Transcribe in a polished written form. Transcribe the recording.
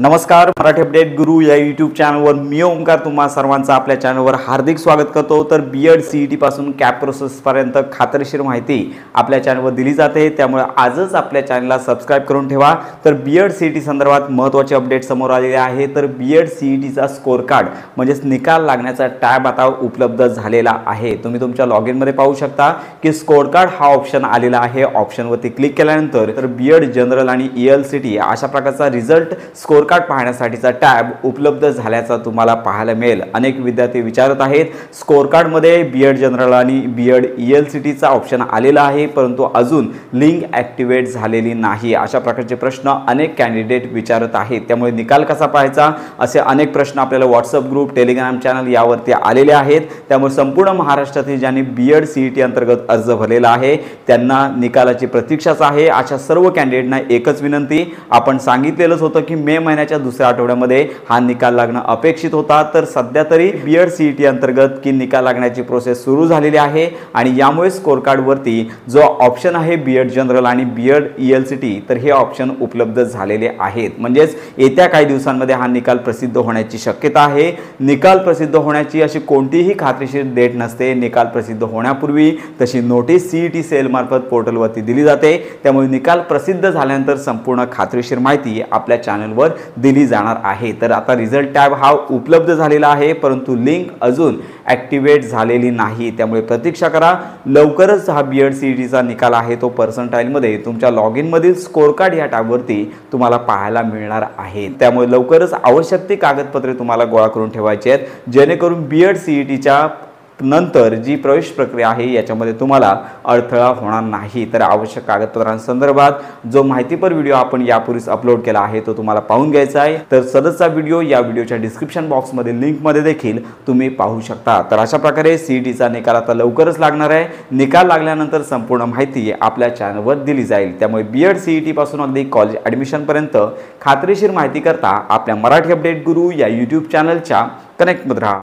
नमस्कार, मराठी अपडेट गुरु या यूट्यूब चॅनलवर मी ओंकार तुम्हा सर्वांचं आपल्या चॅनलवर हार्दिक स्वागत करतो। तर बीएड सीईटी पासून कॅप प्रोसेसपर्यंत खात्रीशीर माहिती आपल्या चॅनलवर दिली जाते, त्यामुळे आजच आपल्या चॅनलला सबस्क्राइब करून ठेवा। तर बीएड सीईटी संदर्भात महत्त्वाचे अपडेट समोर आलेले आहे। तर बीएड सीईटीचा स्कोर कार्ड म्हणजेच निकाल लागण्याचा टॅब आता उपलब्ध झालेला आहे। तुम्ही तुमच्या लॉग इनमध्ये पाहू शकता की स्कोर कार्ड हा ऑप्शन आलेला आहे। ऑप्शनवरती क्लिक केल्यानंतर तर बीएड जनरल आणि ईएलसीटी अशा प्रकारचा रिझल्ट स्कोर कार्ड पाहण्यासाठीचा टॅब उपलब्ध झाल्याचा तुम्हाला पाहायला मिळेल। अनेक विद्यार्थी विचारत आहेत स्कोर कार्ड मध्ये बीएड जनरल आणि बीएड ईएलसीटीचा ऑप्शन आलेला आहे, परंतु अजून लिंक ॲक्टिवेट झालेली नाही। अशा प्रकारचे प्रश्न अनेक कॅन्डिडेट विचारत आहेत, त्यामुळे निकाल कसा पाहायचा असे अनेक प्रश्न आपल्याला व्हॉट्सअप ग्रुप, टेलिग्राम चॅनल यावरती आलेले आहेत। त्यामुळे संपूर्ण महाराष्ट्रातील ज्यांनी बीएड सीईटी अंतर्गत अर्ज भरलेला आहे त्यांना निकालाची प्रतीक्षाच आहे। अशा सर्व कॅन्डिडेटना एकच विनंती, आपण सांगितलेलंच होतं की मे महिन्याच्या दुसऱ्या आठवड्यामध्ये हा निकाल लागणं अपेक्षित होता। तर सध्या तरी बीएड सीईटी अंतर्गत की निकाल लागण्याची प्रोसेस सुरू झालेली आहे आणि यामुळे स्कोर कार्ड वरती जो ऑप्शन आहे बीएड जनरल आणि बीएड ईएलसीटी तर हे ऑप्शन उपलब्ध झालेले आहेत। म्हणजेच येत्या काही दिवसांमध्ये हा निकाल प्रसिद्ध होण्याची शक्यता आहे। निकाल प्रसिद्ध होण्याची अशी कोणतीही खात्रीशीर डेट नसते। निकाल प्रसिद्ध होण्यापूर्वी तशी नोटीस सीईटी सेल मार्फत पोर्टलवरती दिली जाते, त्यामुळे निकाल प्रसिद्ध झाल्यानंतर संपूर्ण खात्रीशीर माहिती आपल्या चॅनलवर दिली जाणार आहे। तर आता रिझल्ट टॅब हा उपलब्ध झालेला आहे, परंतु लिंक अजून ॲक्टिवेट झालेली नाही, त्यामुळे प्रतीक्षा करा। लवकरच हा बीएड सीईटीचा निकाल आहे तो पर्सेंटाइलमध्ये तुमच्या लॉग इन मधील स्कोर कार्ड या टॅबवरती तुम्हाला पाहायला मिळणार आहे। त्यामुळे लवकरच आवश्यक ती कागदपत्रे तुम्हाला गोळा करून ठेवायची आहेत, जेणेकरून बीएड सीईटीच्या नंतर जी प्रवेश प्रक्रिया आहे याच्यामध्ये तुम्हाला अडथळा होणार नाही। तर आवश्यक कागदपत्रांसंदर्भात जो माहितीपर व्हिडिओ आपण यापूर्वीच अपलोड केला आहे तो तुम्हाला पाहून घ्यायचा आहे। तर सदरचा व्हिडिओ या व्हिडिओच्या डिस्क्रिप्शन बॉक्समध्ये लिंकमध्ये देखील तुम्ही पाहू शकता। तर अशा प्रकारे सीईटीचा निकाल आता लवकरच लागणार आहे। निकाल लागल्यानंतर संपूर्ण माहिती आपल्या चॅनलवर दिली जाईल, त्यामुळे बीएड सीईटी पासून अगदी कॉलेज ॲडमिशनपर्यंत खात्रीशीर माहिती करता आपल्या मराठी अपडेट गुरु या यूट्यूब चॅनलच्या कनेक्टमध्ये राहा।